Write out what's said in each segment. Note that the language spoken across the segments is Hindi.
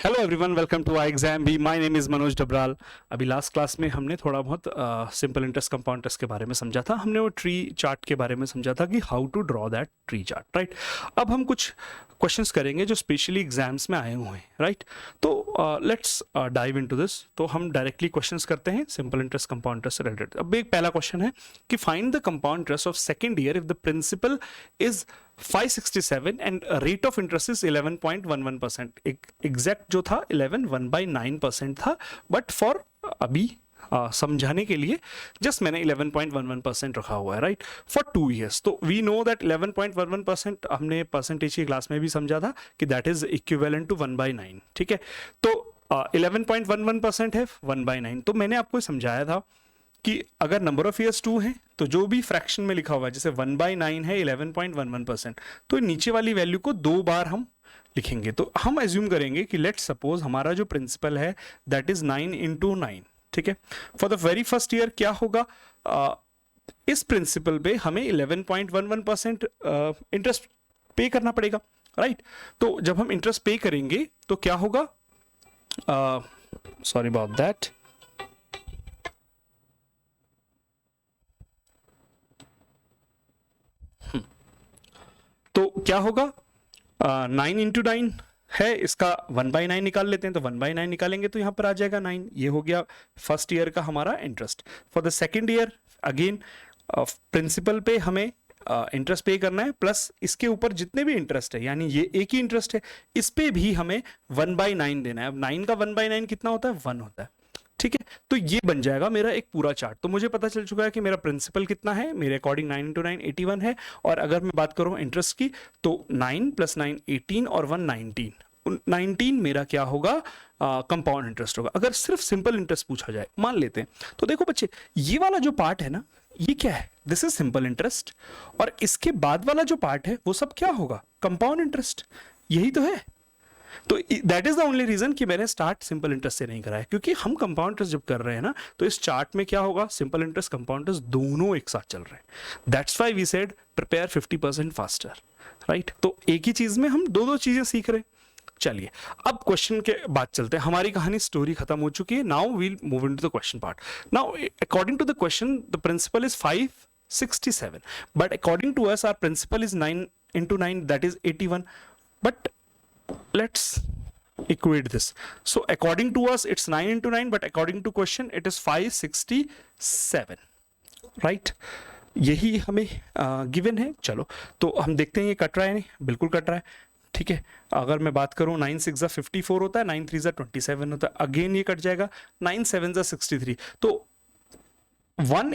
Hello everyone, welcome to I exam B. My name is Manoj Dabral. अभी लास्ट क्लास में हमने थोड़ा बहुत सिंपल इंटरेस्ट कंपाउंड इंटरेस्ट के बारे में समझा था। हमने वो ट्री चार्ट के बारे में समझा था कि how to draw that tree chart, right. अब हम कुछ क्वेश्चंस करेंगे जो स्पेशली एग्जाम्स में आए हुए हैं, राइट। तो लेट्स डाइव इनटू दिस। तो हम डायरेक्टली क्वेश्चंस करते हैं सिंपल इंटरेस्ट कंपाउंड इंटरेस्ट से रिलेटेड। अब एक पहला क्वेश्चन है कि find the compound interest of second year if the principal is 567 and rate of interest is 11.11%। Exact जो था 11.1/9% था, बट फॉर अभी समझाने के लिए जस्ट मैंने 11.11% रखा हुआ है, राइट, फॉर 2 ईयर्स। तो वी नो दैट 11.11% हमने परसेंटेज की क्लास में भी समझा था कि दैट इज इक्विवेलेंट टू 1/9, ठीक है। तो 11.11% है 1/9। तो मैंने आपको समझाया था कि अगर नंबर ऑफ ईयर्स 2 है तो जो भी फ्रैक्शन में लिखा हुआ है, जैसे 1/9 है 11.11%, तो नीचे वाली वैल्यू को 2 बार हम लिखेंगे। तो हम एज्यूम करेंगे कि लेट्स सपोज हमारा जो प्रिंसिपल है दैट इज 9 × 9, ठीक है। For the very first year क्या होगा, इस प्रिंसिपल पे हमें 11.11% इंटरेस्ट पे करना पड़ेगा, राइट। तो जब हम इंटरेस्ट पे करेंगे तो क्या होगा, सॉरी अबाउट दैट, तो क्या होगा, 9 × 9 है, इसका 1/9 निकाल लेते हैं। तो 1/9 निकालेंगे तो यहां पर आ जाएगा 9। ये हो गया फर्स्ट ईयर का हमारा interest. For the second year again principal पे हमें इंटरेस्ट पे करना है, प्लस इसके ऊपर जितने भी इंटरेस्ट है, यानी ये एक ही इंटरेस्ट है, इस पे भी हमें 1/9 देना है। अब 9 का 1/9 कितना होता है, 1 होता है, ठीक है। तो ये बन जाएगा मेरा एक पूरा चार्ट। तो मुझे पता चल चुका है कि मेरा प्रिंसिपल कितना है, मेरे अकॉर्डिंग 9 × 9 81 है। और अगर मैं बात करूं इंटरेस्ट की, तो 9 + 9 18 और 1 19 19 मेरा क्या होगा, कंपाउंड इंटरेस्ट होगा। अगर सिर्फ सिंपल इंटरेस्ट पूछा जाए, मान लेते हैं, तो देखो बच्चे, ये वाला जो पार्ट है ना, ये क्या है, दिस इज सिंपल इंटरेस्ट। और इसके बाद वाला जो पार्ट है वो सब क्या होगा, कंपाउंड इंटरेस्ट। यही तो है। तो that is the only reason कि मैंने स्टार्ट सिंपल इंटरेस्ट से नहीं कराया, क्योंकि हम कंपाउंड इंटरेस्ट जब कर रहे हैं ना, तो इस चार्ट में क्या होगा, सिंपल इंटरेस्ट कंपाउंड इंटरेस्ट दोनों एक साथ चल रहे हैं। That's why we said prepare 50% faster, right. तो एक ही चीज में हम दो दो चीजें सीख रहे हैं। चलिए अब क्वेश्चन के बाद चलते हैं। हमारी कहानी स्टोरी खत्म हो चुकी है। Now we'll move into the question part. Now according to the question the principal is 567, but according to us our principal is 9 × 9, that is 81। But let's equate this. So according to us it's 9 × 9, but according to question it is 567, right। यही हमें गिवन है। चलो तो हम देखते हैं ये कट रहा है, नहीं बिल्कुल कट रहा है, ठीक है। अगर मैं बात करूं 9 × 6 = 54 होता है, 9 × 3 = 27 होता है, अगेन ये कट जाएगा, 9 × 7 = 63। तो 1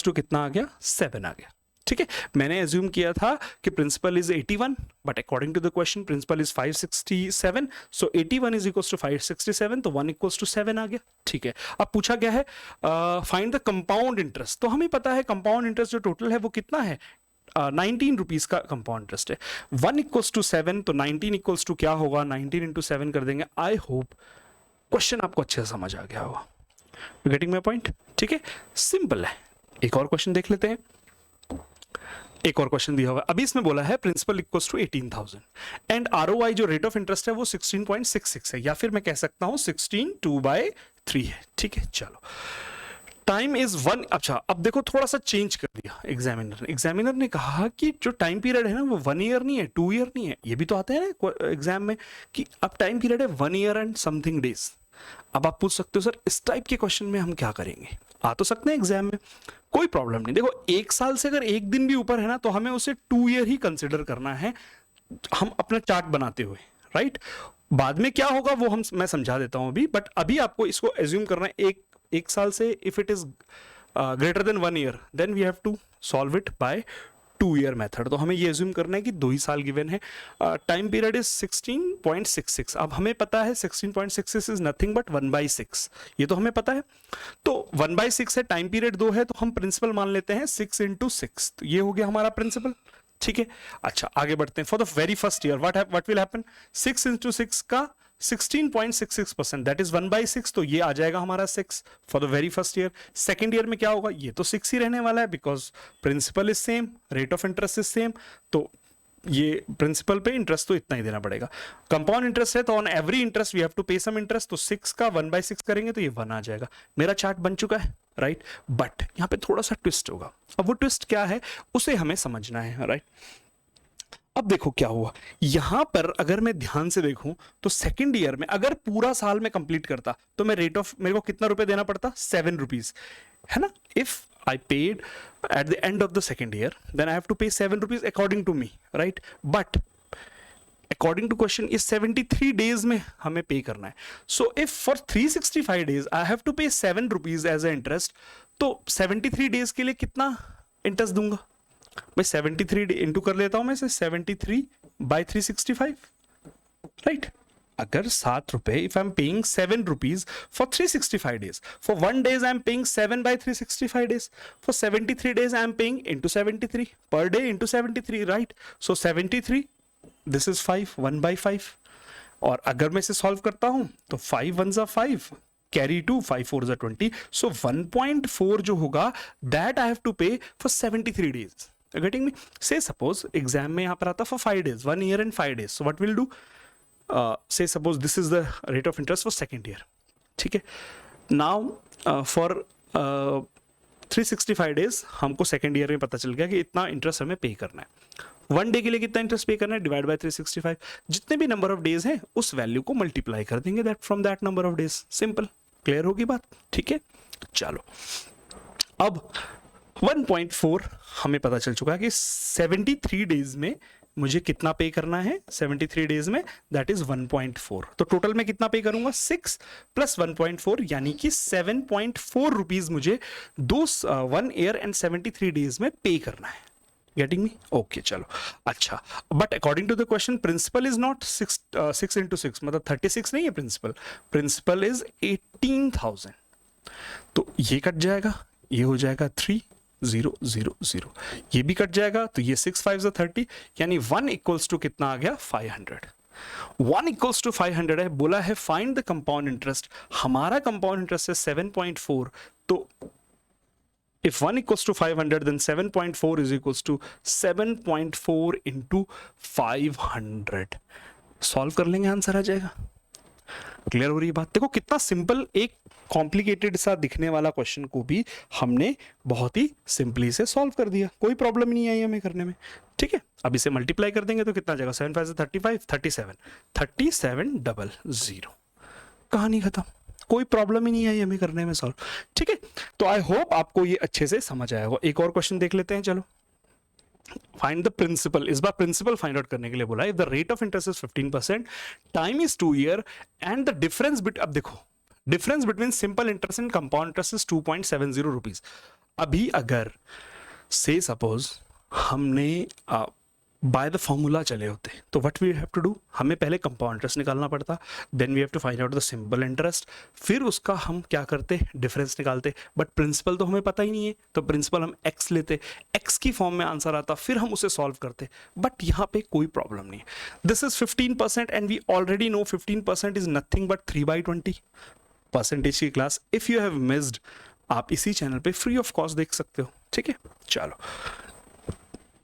= कितना आ गया, 7 आ गया, ठीक है। मैंने एज्यूम किया था कि principal is 81, but according to the question principal is 567, so 81 = 567, तो 1 = 7 आ गया, ठीक है। अब पूछा गया है फाइंड द कंपाउंड इंटरेस्ट। तो हमें पता है कंपाउंड इंटरेस्ट जो टोटल है वो कितना है, 19 रुपीज का कंपाउंड इंटरेस्ट है। 1 = 7, तो 19 = क्या होगा, 19 × 7 कर देंगे। आई होप क्वेश्चन आपको अच्छे से समझ आ गया होगा। गेटिंग माय पॉइंट, ठीक है, सिंपल है। एक और क्वेश्चन देख लेते हैं। एक और क्वेश्चन दिया हुआ है, अभी इसमें बोला है principal equals to 18,000 and ROI जो रेट ऑफ इंटरेस्ट है वो 16.66 है, या फिर मैं कह सकता हूं 16 2/3 है, ठीक है। चलो टाइम इज 1। अच्छा अब देखो थोड़ा सा चेंज कर दिया एग्जामिनर ने कहा कि जो टाइम पीरियड है ना वो 1 ईयर नहीं है, 2 ईयर नहीं है। ये भी तो आता है ना एग्जाम में कि अब टाइम पीरियड है 1 ईयर एंड समथिंग डेज। अब आप पूछ सकते हो सर इस टाइप के क्वेश्चन में हम क्या करेंगे, आ तो सकते हैं एग्जाम में, कोई प्रॉब्लम नहीं। देखो 1 साल से अगर एक दिन भी ऊपर है ना तो हमें उसे 2 ईयर ही कंसिडर करना है, हम अपना चार्ट बनाते हुए, राइट। बाद में क्या होगा वो मैं समझा देता हूं अभी, बट अभी आपको इसको एज्यूम करना है एक साल से। If it is greater than 1 year then we have to solve it by 2 year method. तो हमें ये एज्यूम करना है कि 2 ही साल गिवन है। Time period is 16.66। अब हमें पता है 16.66 इज नथिंग बट 1/6, ये तो हमें पता है। तो 1/6 है, टाइम पीरियड 2 है, तो हम प्रिंसिपल मान लेते हैं 6 × 6, तो ये हो गया हमारा प्रिंसिपल, ठीक है। अच्छा आगे बढ़ते हैं। For the very first year what will happen, 6 × 6 का 16.66%, दैट इज 1/6, तो ये आ जाएगा हमारा 6 for the very first year. Second year में क्या होगा, ये तो 6 ही रहने वाला है because principal is same, rate of interest is same, तो ये प्रिंसिपल पे इंटरेस्ट तो इतना ही देना पड़ेगा। कंपाउंड इंटरेस्ट है तो on every interest we have to pay some interest, तो 6 का 1/6 करेंगे तो ये 1 आ जाएगा। मेरा चार्ट बन चुका है, राइट। बट यहाँ पे थोड़ा सा ट्विस्ट होगा, अब वो ट्विस्ट क्या है उसे हमें समझना है, राइट। अब देखो क्या हुआ यहां पर, अगर मैं ध्यान से देखूं तो सेकंड ईयर में अगर पूरा साल में कंप्लीट करता तो मैं रेट ऑफ, मेरे को कितना रुपए देना पड़ता, 7 रुपीज, है ना। If I paid at the end of the second year, then I have to pay 7 rupees according to me, right? But according to question is 73 days में हमें पे करना है। So if for 365 days I have to pay 7 rupees as a interest, तो 73 days के लिए कितना इंटरेस्ट दूंगा मैं? 73 इंटू कर लेता हूं मैं इसे 73 by 365, राइट। अगर 7 रुपए, if I am paying 7 rupees for 365 days, for 1 days I am paying 7 by 365 days, for 73 days I am paying into 73 per day into 73, right. So 73, this is 5, 1/5। और अगर मैं इसे सॉल्व करता हूं तो 5 1s are 5, carry 2, 5 4s are 20, सो 1.4 जो होगा दैट आई हैव टू पे फॉर 73 days। Getting me? से सपोज एग्जाम में यहां पर आता for 5 days, 1 year and 5 days, so what will do, say suppose this is the rate of interest for second year, ठीक है। now for 365 days हमको सेकेंड ईयर में पता चल गया कि इतना इंटरेस्ट हमें पे करना है। 1 डे के लिए कितना इंटरेस्ट पे करना है, डिवाइड बाय 365, जितने भी नंबर ऑफ डेज हैं उस वैल्यू को मल्टीप्लाई कर देंगे that from that number of days. Simple, clear होगी बात, ठीक है। चलो अब 1.4 हमें पता चल चुका है कि 73 डेज में मुझे कितना पे करना है, 73 डेज में, दैट इज 1.4। तो टोटल में कितना पे करूंगा, 6 प्लस 1.4 यानी कि 7.4 रुपीज मुझे 1 ईयर एंड 73 डेज में पे करना है। Getting me? ओके चलो अच्छा। But according to the question principal is not 6 into 6, मतलब 36 नहीं है प्रिंसिपल, प्रिंसिपल इज 18,000। तो ये कट जाएगा, ये हो जाएगा 3 0 0 0, ये भी कट जाएगा तो ये 6 5 30, यानी 1 इक्वल्स टू कितना आ गया, 500। 1 इक्वल्स टू 500 है, बोला है फाइंड द कंपाउंड इंटरेस्ट। हमारा कंपाउंड इंटरेस्ट है 7.4, तो if 1 equals to 500 then 7.4 is equals to 7.4 into 500। Solve कर लेंगे, आंसर आ जाएगा। क्लियर हो रही है बात? देखो कितना सिंपल, एक कॉम्प्लिकेटेड सा दिखने वाला क्वेश्चन को भी हमने बहुत ही सिंपली से सॉल्व कर दिया, कोई प्रॉब्लम नहीं आई हमें करने में, ठीक है। अब इसे मल्टीप्लाई कर देंगे तो कितना आ जाएगा, 7 5 35, 3700, कहानी खत्म, कोई प्रॉब्लम ही नहीं आई हमें करने में सॉल्व, ठीक है। तो आई होप आपको ये अच्छे से समझ आया होगा। एक और क्वेश्चन देख लेते हैं, चलो। फाइंड द प्रिंसिपल, इस बार प्रिंसिपल फाइंड आउट करने के लिए बोला है। The rate of interest is 15%, time is 2 year and the difference bit, अब देखो difference between simple interest and compound interest is 2.70 rupees. अभी अगर से सपोज हमने बाय द फॉर्मूला चले होते तो what we have to do, हमें पहले कंपाउंड इंटरेस्ट निकालना पड़ता, then we have to find out the simple interest, फिर उसका हम क्या करते, डिफरेंस निकालते। बट प्रिंसिपल तो हमें पता ही नहीं है, तो प्रिंसिपल हम एक्स लेते, एक्स की फॉर्म में आंसर आता, फिर हम उसे सॉल्व करते। बट यहाँ पे कोई प्रॉब्लम नहीं है। This is 15% and we already know 15% is nothing but 3/20 percentage की class. If you have missed, आप इसी चैनल पे फ्री ऑफ कॉस्ट देख सकते हो, ठीक है। चलो,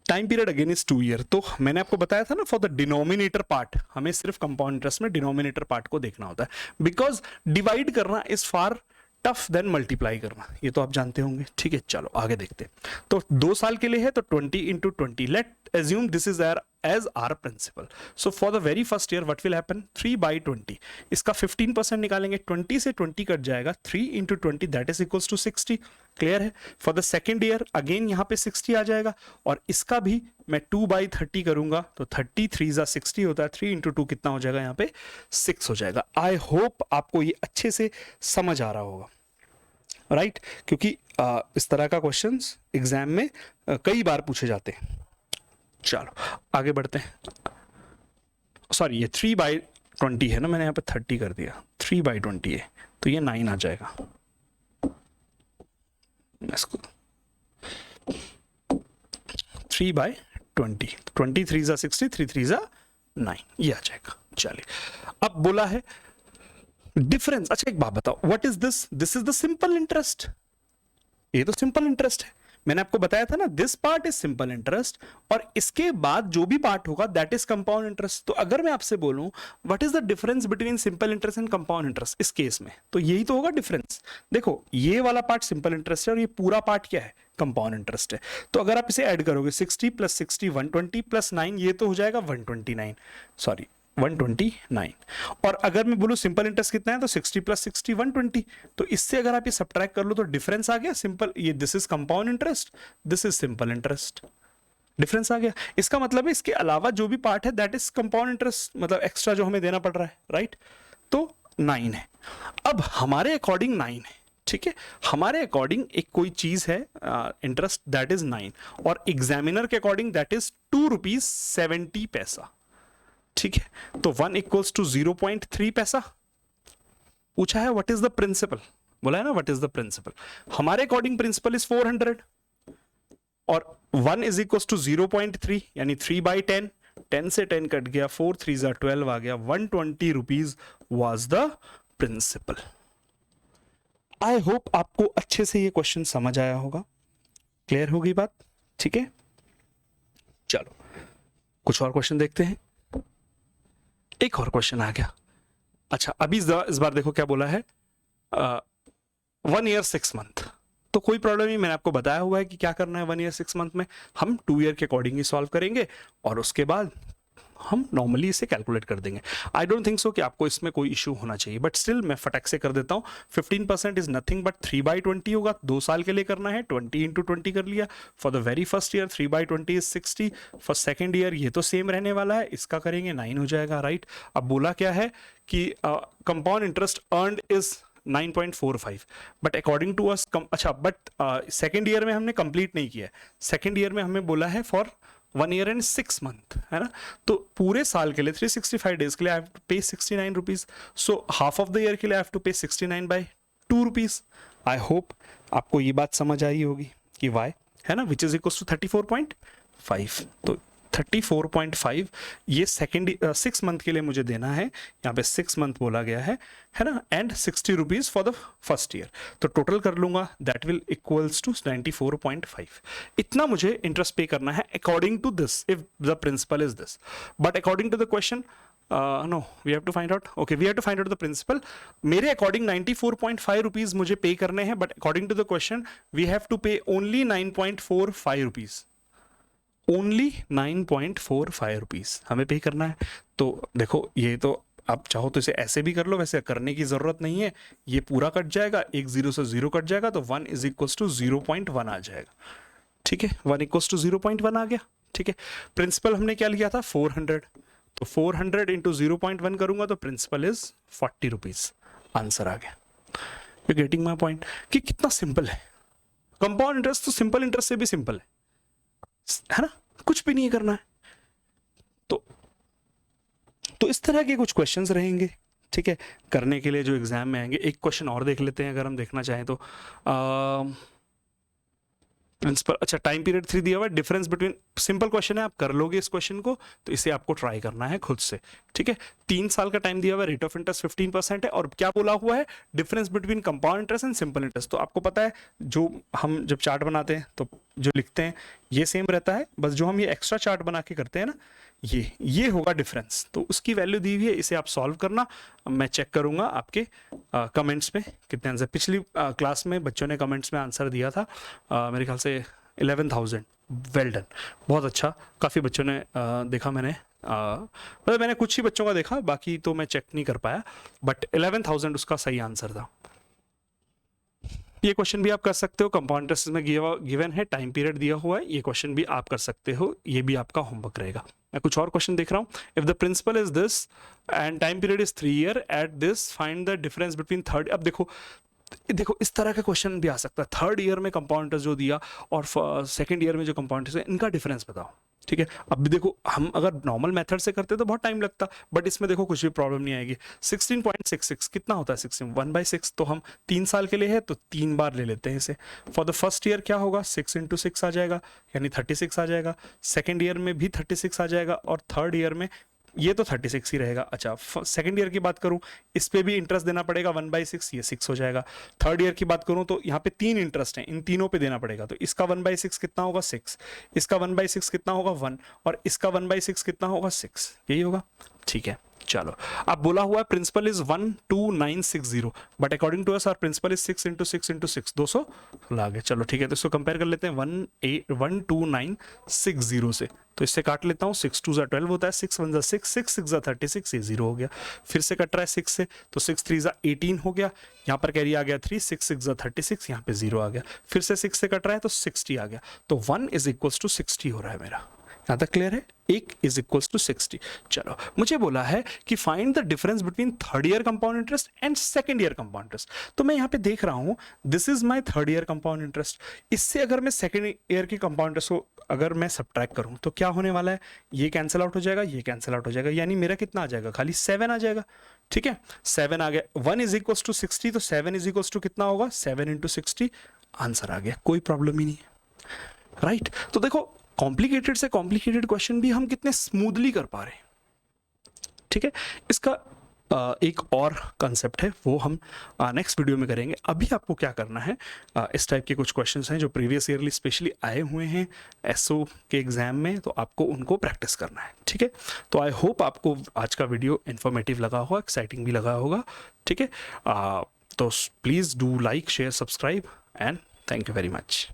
time period again is 2 year. तो मैंने आपको बताया था ना, फॉर द डिनोमिनेटर पार्ट हमें सिर्फ कंपाउंड इंटरेस्ट में डिनोमिनेटर पार्ट को देखना होता है, बिकॉज डिवाइड करना is far tough than multiply करना, ये तो आप जानते होंगे, ठीक है। चलो आगे देखते हैं। तो 2 साल के लिए है तो 20 into 20, let assume this is as our principal. So for the very first year what will happen, 3/20, इसका 15% निकालेंगे, 20 से 20 कट जाएगा, 3 into 20 that is equals to 60। Clear है? For the second year again यहाँ पे 60 आ जाएगा, और इसका भी मैं 2/30 करूंगा तो 30 3 60 होता है, 3 into 2 कितना हो जाएगा, यहाँ पे 6 हो जाएगा। आई होप आपको ये अच्छे से समझ आ रहा होगा, राइट क्योंकि इस तरह का क्वेश्चंस एग्जाम में कई बार पूछे जाते हैं। चलो आगे बढ़ते हैं। सॉरी, ये 3/20 है ना, मैंने यहाँ पे 30 कर दिया, 3/20 है तो ये 9 आ जाएगा। इसको 3/20, 20 3 60, 3 3 9, ये आ जाएगा। चलिए, अब बोला है डिफरेंस। अच्छा एक बात बताओ, what is this? This is the simple interest, ये तो सिंपल इंटरेस्ट है, मैंने आपको बताया था ना, this part is simple interest और इसके बाद जो भी पार्ट होगा दैट इज कंपाउंड इंटरेस्ट। तो अगर मैं आपसे बोलूं what is the difference between simple interest and compound interest इस केस में, तो यही तो होगा डिफरेंस। देखो ये वाला पार्ट सिंपल इंटरेस्ट है और ये पूरा पार्ट क्या है, कंपाउंड इंटरेस्ट है। तो अगर आप इसे ऐड करोगे 60 + 60 120 + 9 ये तो हो जाएगा 129, सॉरी 129। और अगर मैं बोलूं सिंपल इंटरेस्ट कितना है तो 60 + 60 120। तो इससे अगर आप ये सब्ट्रैक्ट कर लो तो डिफरेंस आ गया सिंपल, ये this is compound interest, this is simple interest, difference आ गया। इसका मतलब है इसके अलावा जो भी पार्ट है दैट इज कंपाउंड इंटरेस्ट, मतलब एक्स्ट्रा जो हमें देना पड़ रहा है, राइट। तो 9 है। अब हमारे अकॉर्डिंग 9 है, ठीक है, हमारे अकॉर्डिंग एक कोई चीज है इंटरेस्ट दैट इज 9 और एग्जामिनर के अकॉर्डिंग दैट इज ₹2.70। ठीक है, तो 1 = 0.3 पैसा। पूछा है व्हाट इज द प्रिंसिपल, बोला है ना व्हाट इज द प्रिंसिपल। हमारे अकॉर्डिंग प्रिंसिपल इज 400 और 1 = 0.3 यानी 3/10, 10 से 10 कट गया, 4 3 12 आ गया, 120 rupees was the principal. I hope आपको अच्छे से ये क्वेश्चन समझ आया होगा, क्लियर होगी बात, ठीक है। चलो कुछ और क्वेश्चन देखते हैं। एक और क्वेश्चन आ गया। अच्छा अभी इस बार देखो क्या बोला है, 1 ईयर 6 मंथ। तो कोई प्रॉब्लम नहीं, मैंने आपको बताया हुआ है कि क्या करना है 1 ईयर 6 मंथ में। हम 2 ईयर के अकॉर्डिंग ही सॉल्व करेंगे और उसके बाद हम नॉर्मली इसे कैलकुलेट कर देंगे। आई डोंट थिंक सो कि आपको इसमें कोई इशू होना चाहिए, बट स्टिल मैं फटाक से कर देता हूँ। 15% इज नथिंग बट 3/20 होगा, 2 साल के लिए करना है, 20 × 20 कर लिया। For the very first year 3/20 is 60। For second year ये तो सेम रहने वाला है, इसका करेंगे 9 हो जाएगा, राइट। अब बोला क्या है कि compound interest earned is 9.45 but according to us अच्छा बट सेकेंड ईयर में हमने कंप्लीट नहीं किया है। सेकेंड ईयर में हमें बोला है फॉर 1 ईयर एंड 6 मंथ, है ना। तो पूरे साल के लिए 365 डेज के लिए आई हैव टू पे 69 rupees. So half of the year के लिए आई हैव टू पे 69/2 रुपीज। आई होप आपको ये बात समझ आई होगी कि वाई, है ना, विच इज इक्वल टू 34.5। तो 34.5 ये सेकेंड 6 मंथ के लिए मुझे देना है, यहाँ पे 6 मंथ बोला गया है ना, and 60 rupees for the first year. तो टोटल कर लूंगा दैट विल इक्वल्स टू 94.5। इतना मुझे इंटरेस्ट पे करना है according to this, if the principal is this. But according to the question no we have to find out, okay we have to find out the principal. मेरे अकॉर्डिंग 94.5 रुपीज मुझे पे करने हैं, but according to the question we have to pay only 9.45 rupees, only 9.45 rupees हमें पे करना है। तो देखो ये तो आप चाहो तो इसे ऐसे भी कर लो, वैसे करने की जरूरत नहीं है, ये पूरा कट जाएगा, एक 0 से 0 कट जाएगा, तो 1 = 0.1 आ जाएगा, ठीक है। 1 = 0.1 आ गया, ठीक है। प्रिंसिपल हमने क्या लिया था 400, तो 400 × 0.1 करूंगा तो प्रिंसिपल इज 40 रुपीज, आंसर आ गया। यू गेटिंग माई पॉइंट कि कितना सिंपल है। कंपाउंड इंटरेस्ट तो सिंपल इंटरेस्ट से भी सिंपल है ना, कुछ भी नहीं करना है। तो इस तरह के कुछ क्वेश्चंस रहेंगे, ठीक है, करने के लिए जो एग्जाम में आएंगे। एक क्वेश्चन और देख लेते हैं अगर हम देखना चाहें तो। प्रिंसिपल, अच्छा टाइम पीरियड 3 दिया हुआ है, डिफरेंस बिटवीन, सिंपल क्वेश्चन है, आप कर लोगे इस क्वेश्चन को, तो इसे आपको ट्राई करना है खुद से, ठीक है। 3 साल का टाइम दिया हुआ है, रेट ऑफ इंटरेस्ट 15% है, और क्या बोला हुआ है, difference between compound interest and simple interest. तो आपको पता है जो हम जब चार्ट बनाते हैं तो जो लिखते हैं ये सेम रहता है, बस जो हम ये एक्स्ट्रा चार्ट बना के करते हैं ना, ये होगा डिफरेंस। तो उसकी वैल्यू दी हुई है, इसे आप सॉल्व करना, मैं चेक करूंगा आपके कमेंट्स में कितने आंसर। पिछली क्लास में बच्चों ने कमेंट्स में आंसर दिया था मेरे ख्याल से 11,000, वेल डन, बहुत अच्छा। काफ़ी बच्चों ने देखा, मैंने मतलब मैंने कुछ ही बच्चों का देखा, बाकी तो मैं चेक नहीं कर पाया, बट 11,000 उसका सही आंसर था। ये क्वेश्चन भी आप कर सकते हो, कंपाउंड इंटरेस्ट में गिवन है, टाइम पीरियड दिया हुआ है, ये क्वेश्चन भी आप कर सकते हो, ये भी आपका होमवर्क रहेगा। मैं कुछ और क्वेश्चन देख रहा हूँ। If the principal is this and time period is 3 year at this, find the difference between third. अब देखो इस तरह का क्वेश्चन भी आ सकता है, थर्ड ईयर में कंपाउंड इंटरेस्ट जो दिया और सेकंड ईयर में जो कंपाउंड इंटरेस्ट है, इनका डिफरेंस बताओ, ठीक है। अब भी देखो हम अगर नॉर्मल मेथड से करते तो बहुत टाइम लगता, बट इसमें देखो कुछ भी प्रॉब्लम नहीं आएगी। 16.66 कितना होता है, 16 1/6, तो हम 3 साल के लिए है तो 3 बार ले लेते हैं इसे। फॉर द फर्स्ट ईयर क्या होगा, 6 × 6 आ जाएगा, यानी 36 आ जाएगा। सेकेंड ईयर में भी 36 आ जाएगा, और थर्ड ईयर में ये तो 36 ही रहेगा। अच्छा, सेकंड ईयर की बात करूं, इस पे भी इंटरेस्ट देना पड़ेगा 1/6, ये 6 हो जाएगा। थर्ड ईयर की बात करूं तो यहाँ पे 3 इंटरेस्ट हैं, इन तीनों पे देना पड़ेगा, तो इसका 1/6 कितना होगा 6, इसका 1/6 कितना होगा 1, और इसका 1/6 कितना होगा 6, यही होगा। ठीक है, चलो। अब बोला हुआ है principal is 12960, but according to us our principal is 6 × 6 × 6, 216 आ गया। चलो ठीक है, तो इसको कंपेयर कर लेते हैं 12960 से, तो इससे काट लेता हूँ, 6 2 12 होता है, 6 1 6, 6 6 36, ये 0 हो गया। फिर से कट रहा है 6 से, तो 6 3 18 हो गया, यहाँ पर कैरी आ गया 3, 6 6 36, यहाँ पे 0 आ गया। फिर से 6 से कट रहा है तो 60 आ गया, तो 1 = 60 हो रहा है मेरा। यहाँ तक क्लियर है, 1 = 60। चलो, मुझे बोला है कि find the difference between third year compound interest and second year compound interest. तो मैं यहाँ पे देख रहा हूँ, this is my third year compound interest, इससे अगर मैं सेकंड ईयर की कंपाउंड इंटरेस्ट को अगर मैं सब्ट्रैक्ट करूँ तो क्या होने वाला है, ये कैंसिल आउट हो जाएगा, ये कैंसिल आउट हो जाएगा, यानी मेरा कितना आ जाएगा, खाली 7 आ जाएगा। ठीक है, 7 आ गया। 1 = 60, तो 7 = कितना होगा, 7 × 60, आंसर आ गया, कोई प्रॉब्लम ही नहीं है, राइट। तो देखो, कॉम्प्लिकेटेड से कॉम्प्लिकेटेड क्वेश्चन भी हम कितने स्मूथली कर पा रहे हैं। ठीक है, इसका एक और कंसेप्ट है, वो हम नेक्स्ट वीडियो में करेंगे। अभी आपको क्या करना है, इस टाइप के कुछ क्वेश्चंस हैं जो प्रीवियस ईयरली स्पेशली आए हुए हैं एसओ के एग्जाम में, तो आपको उनको प्रैक्टिस करना है। ठीक है, तो आई होप आपको आज का वीडियो इन्फॉर्मेटिव लगा होगा, एक्साइटिंग भी लगा होगा। ठीक है, तो please do like, share, subscribe, and thank you very much.